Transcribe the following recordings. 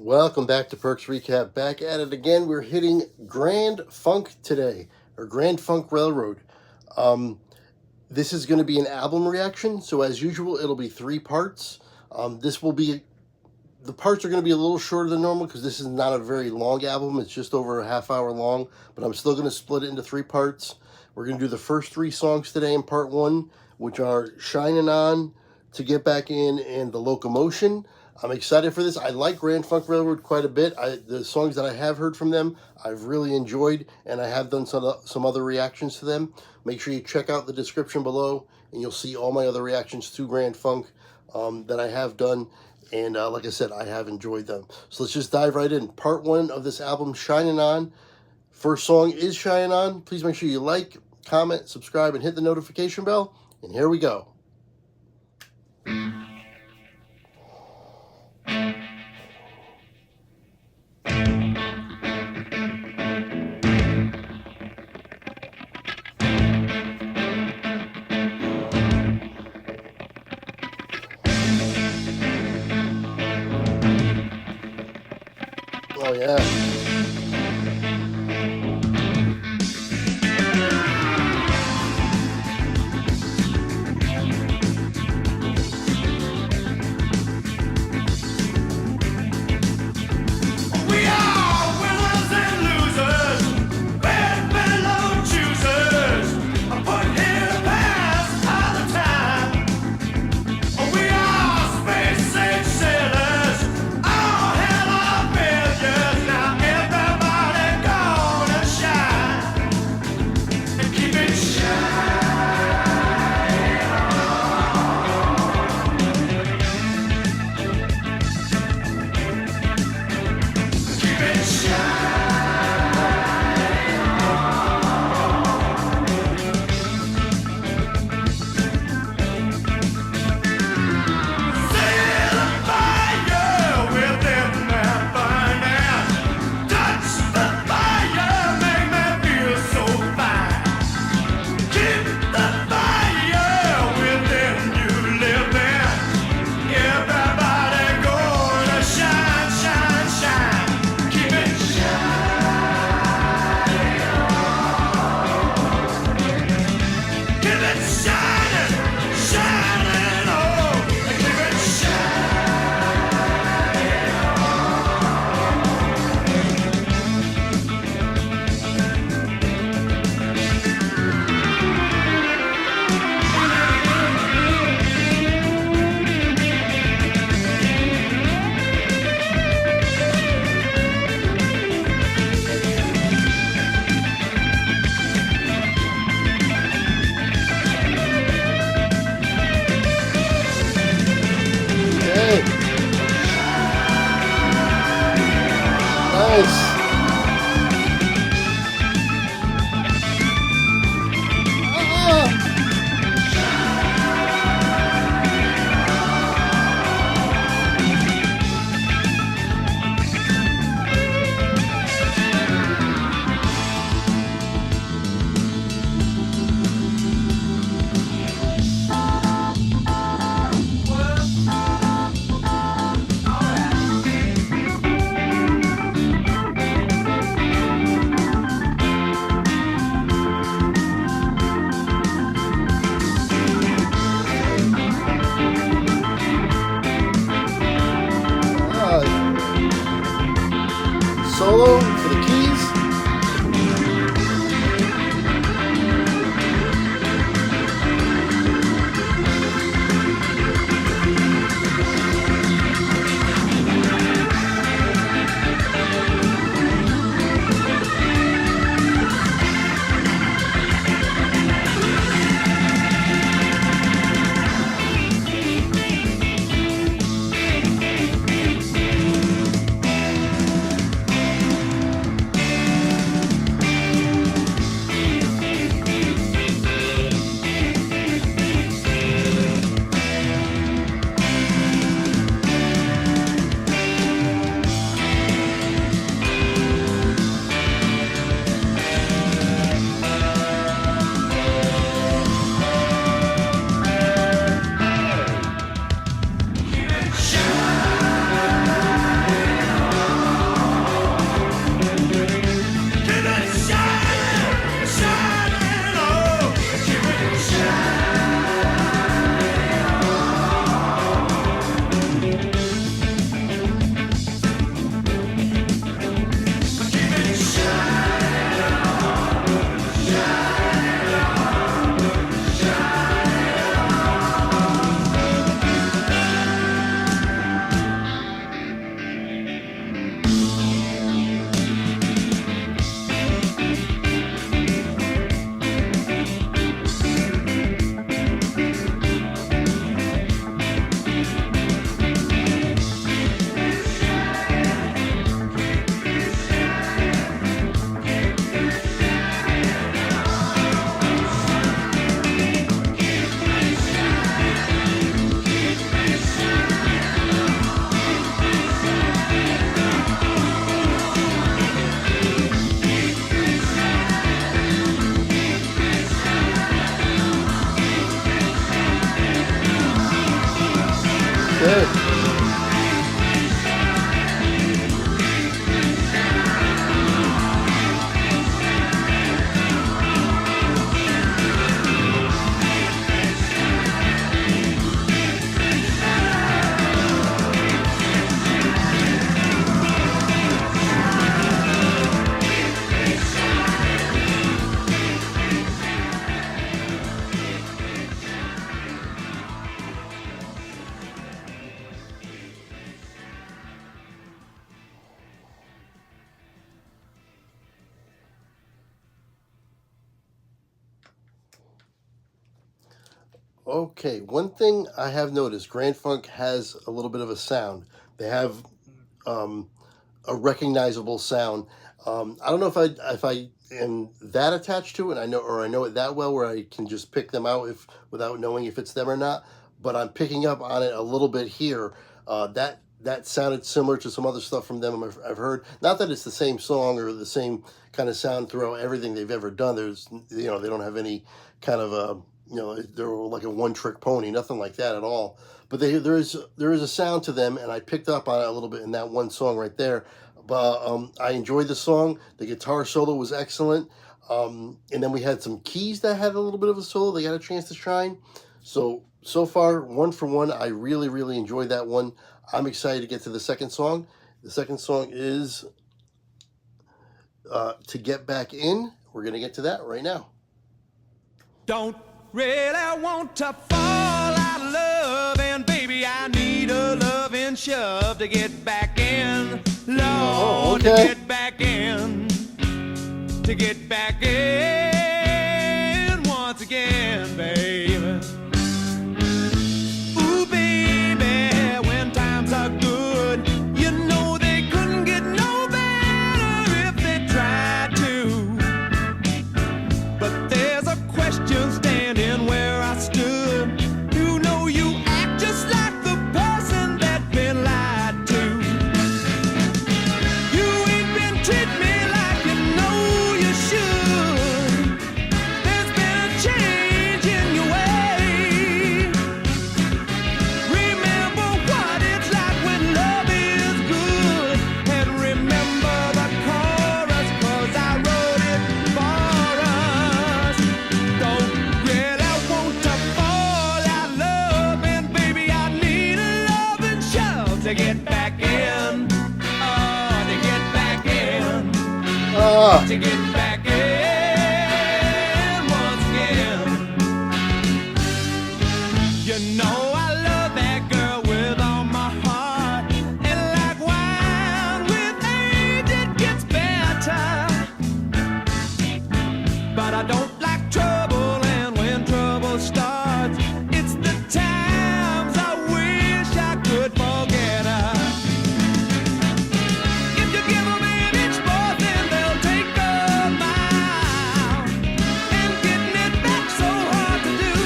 Welcome back to Perks Recap. Back at it again. We're hitting Grand Funk today, or Grand Funk Railroad. This is going to be an album reaction, so as usual, it'll be 3 parts. The parts are going to be a little shorter than normal because this is not a very long album. It's just over a half hour long, but I'm still going to split it into 3 parts. We're going to do the first 3 songs today in part 1, which are Shinin' On, To Get Back In, and The Locomotion. I'm excited for this. I like Grand Funk Railroad quite a bit. The songs that I have heard from them, I've really enjoyed, and I have done some other reactions to them. Make sure you check out the description below, and you'll see all my other reactions to Grand Funk that I have done. And like I said, I have enjoyed them. So let's just dive right in. Part 1 of this album, Shinin' On. First song is Shinin' On. Please make sure you like, comment, subscribe, and hit the notification bell. And here we go. Oh, yeah. Nice. Solo for the keys. Okay. Okay, one thing I have noticed, Grand Funk has a little bit of a sound. They have um, a recognizable sound. I don't know if I am that attached to it. I know it that well where I can just pick them out if without knowing if it's them or not. But I'm picking up on it a little bit here. That sounded similar to some other stuff from them I've heard. Not that it's the same song or the same kind of sound throughout everything they've ever done. There's they don't have any kind of they're like a one-trick pony, nothing like that at all. But there is a sound to them, and I picked up on it a little bit in that one song right there. But I enjoyed the song. The guitar solo was excellent, and then we had some keys that had a little bit of a solo. They got a chance to shine. So far, one for one, I really enjoyed that one. I'm excited to get to the second song. The second song is To Get Back In. We're gonna get to that right now. Don't really want to fall out of love, and baby, I need a loving shove to get back in. Lord, okay. To get back in. To get back in once again, baby. Ooh, baby, when times are good, you know they couldn't get no better if they tried to. But there's a question standing where I stood. You know you act just like the person that's been lied to. You ain't been treating me like you know you should. There's been a change in your way. Remember what it's like when love is good. And remember the chorus, 'cause I wrote it for us. Don't really want to fall out of love, and baby, I need a loving shove to get back in. Oh, to get back in. To get back in once again. You know I love that girl with all my heart, and like wine with age it gets better. But I don't like trouble, and when trouble starts, it's the times I wish I could forget her. If you give them an inch more, then they'll take a mile, and getting it back so hard to do.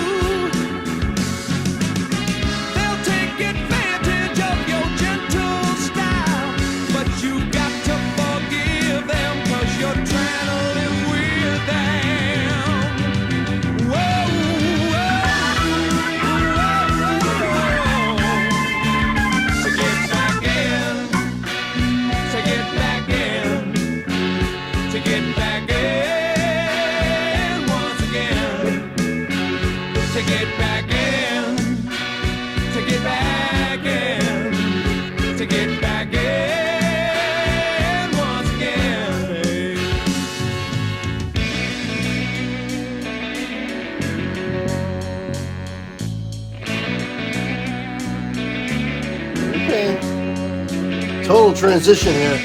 They'll take advantage of your gentle style, but you got to forgive them, 'cause you're trying to live with them. Whoa, to get back in, to get back in, to get back in once again, to get back in, to get back in, to get back in once again. Okay. Total transition here.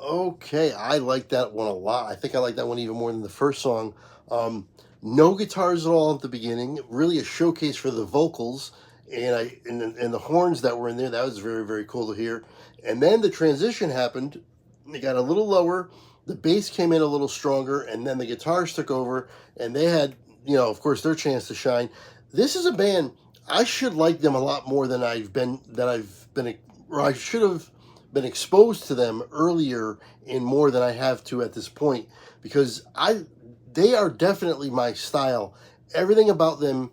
Okay, I like that one a lot. I think I like that one even more than the first song. No guitars at all at the beginning. Really a showcase for the vocals and the horns that were in there. That was very, very cool to hear. And then the transition happened. It got a little lower. The bass came in a little stronger, and then the guitars took over, and they had, of course, their chance to shine. This is a band I should like them a lot more than I should have been exposed to them earlier and more than I have to at this point, because they are definitely my style. Everything about them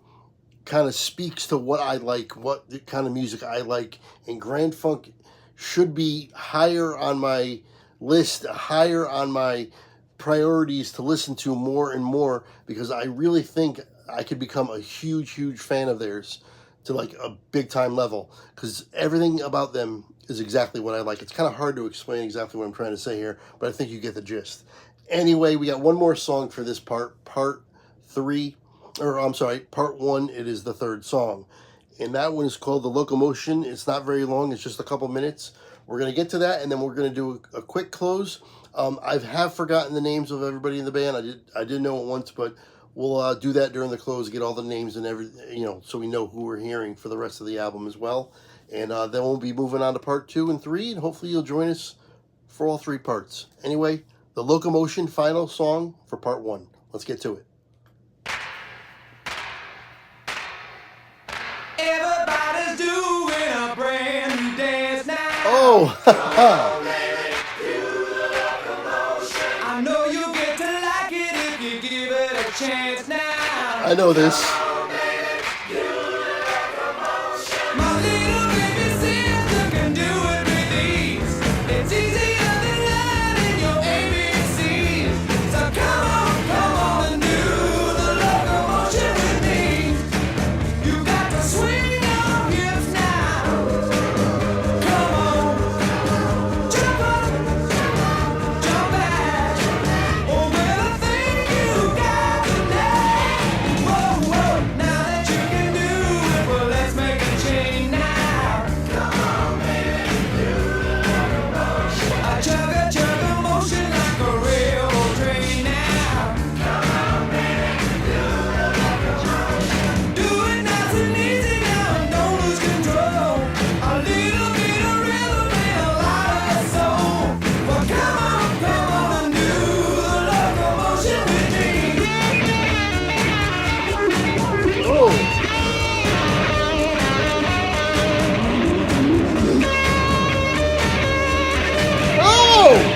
kind of speaks to what I like, what the kind of music I like, and Grand Funk should be higher on my list, higher on my priorities to listen to more and more, because I really think I could become a huge, huge fan of theirs to like a big time level, because everything about them is exactly what I like. It's kind of hard to explain exactly what I'm trying to say here, but I think you get the gist. Anyway, we got one more song for this part 3, or I'm sorry, part 1. It is the third song, and that one is called The Locomotion. It's not very long, it's just a couple minutes. We're going to get to that, and then we're going to do a quick close. I have forgotten the names of everybody in the band. I did know it once, but we'll do that during the close, get all the names and everything, so we know who we're hearing for the rest of the album as well. And then we'll be moving on to part 2 and 3, and hopefully you'll join us for all 3 parts. Anyway, The Locomotion, final song for part 1. Let's get to it. Everybody's doing a brand new dance now. Oh, I know you get to like it if you give it a chance now. I know this. My little baby sister can do it with ease. It's easier than learning your ABCs. So come on and do the locomotion with me. You got to swing your hips now. Come on, jump up, jump back. Oh, well, I think you got the knack. Whoa, whoa, now that you can do it, well, let's make a change now. Come on, baby, do the locomotion. A chugga motion like a railroad train now. Come on, baby, do the locomotion. Do it nice and easy now and don't lose control. A little bit of rhythm and a lot of soul. Well, come on and do the locomotion with me. Oh. Oh!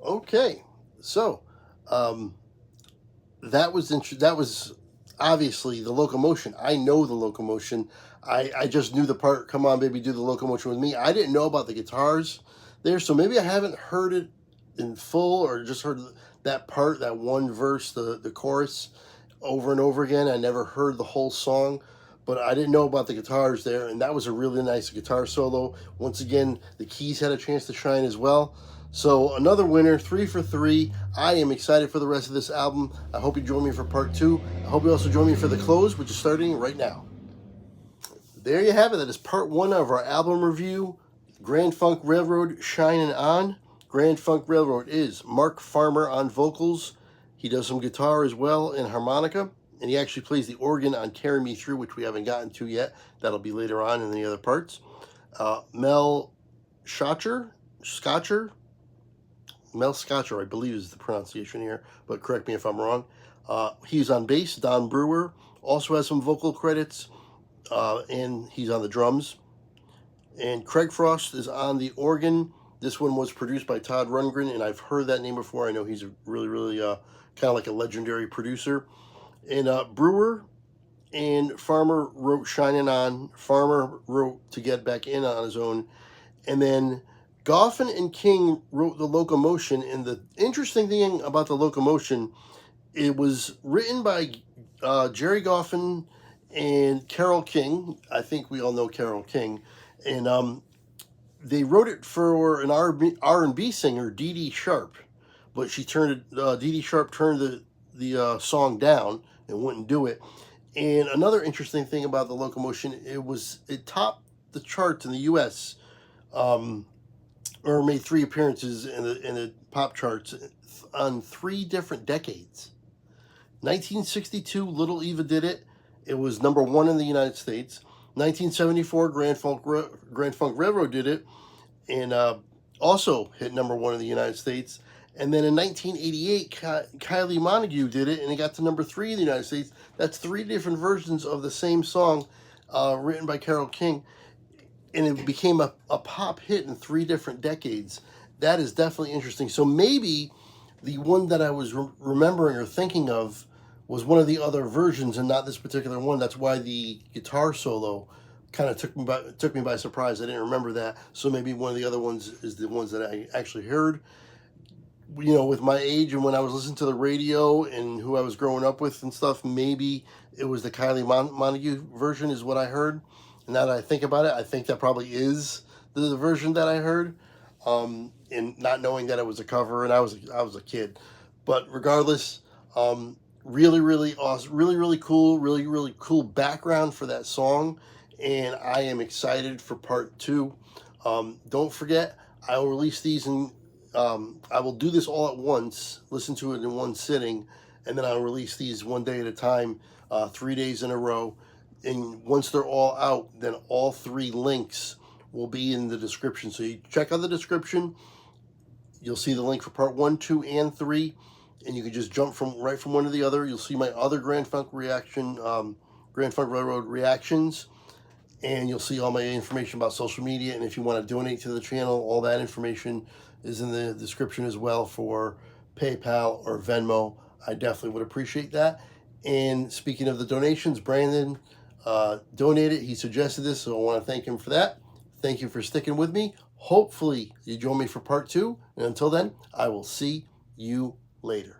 Okay, so that was obviously The Locomotion. I know The Locomotion. I just knew the part, come on baby, do the locomotion with me. I didn't know about the guitars there, so maybe I haven't heard it in full, or just heard that part, that one verse, the chorus over and over again. I never heard the whole song, but I didn't know about the guitars there, and that was a really nice guitar solo. Once again, the keys had a chance to shine as well. So another winner, 3 for 3. I am excited for the rest of this album. I hope you join me for part 2. I hope you also join me for the close, which is starting right now. There you have it. That is part 1 of our album review, Grand Funk Railroad, Shinin' On. Grand Funk Railroad is Mark Farmer on vocals. He does some guitar as well and harmonica, and he actually plays the organ on Carry Me Through, which we haven't gotten to yet. That'll be later on in the other parts. Mel Scotcher, I believe is the pronunciation here, but correct me if I'm wrong. He's on bass. Don Brewer also has some vocal credits, and he's on the drums. And Craig Frost is on the organ. This one was produced by Todd Rundgren, and I've heard that name before. I know he's a really kind of like a legendary producer. And Brewer and Farmer wrote Shinin' On. Farmer wrote To Get Back In on his own. And then Goffin and King wrote the Locomotion. And the interesting thing about the Locomotion, it was written by Jerry Goffin and Carole King. I think we all know Carole King. And they wrote it for an R&B singer, Dee Dee Sharp. But Dee Dee Sharp turned the song down and wouldn't do it. And another interesting thing about the Locomotion, it topped the charts in the U.S. Or made 3 appearances in the pop charts on 3 different decades. 1962, Little Eva did it. It was number 1 in the United States. 1974, Grand Funk Railroad did it, and also hit number 1 in the United States. And then in 1988, Kylie Minogue did it, and it got to number 3 in the United States. That's 3 different versions of the same song written by Carole King. And it became a pop hit in 3 different decades. That is definitely interesting. So maybe the one that I was remembering or thinking of was one of the other versions and not this particular one. That's why the guitar solo kind of took me by surprise. I didn't remember that. So maybe one of the other ones is the ones that I actually heard. You know, with my age and when I was listening to the radio and who I was growing up with and stuff, maybe it was the Kylie Minogue version is what I heard. And now that I think about it, I think that probably is the version that I heard. And not knowing that it was a cover, and I was a kid. But regardless, really awesome, really cool background for that song. And I am excited for part 2. Don't forget, I will release these I will do this all at once, listen to it in one sitting, and then I'll release these one day at a time, 3 days in a row. And once they're all out, then all 3 links will be in the description. So you check out the description. You'll see the link for part 1, 2, and 3. And you can just jump right from one to the other. You'll see my other Grand Funk Railroad reactions. And you'll see all my information about social media. And if you want to donate to the channel, all that information is in the description as well for PayPal or Venmo. I definitely would appreciate that. And speaking of the donations, Brandon donated. He suggested this, so I want to thank him for that. Thank you for sticking with me. Hopefully you join me for part 2. And until then, I will see you later.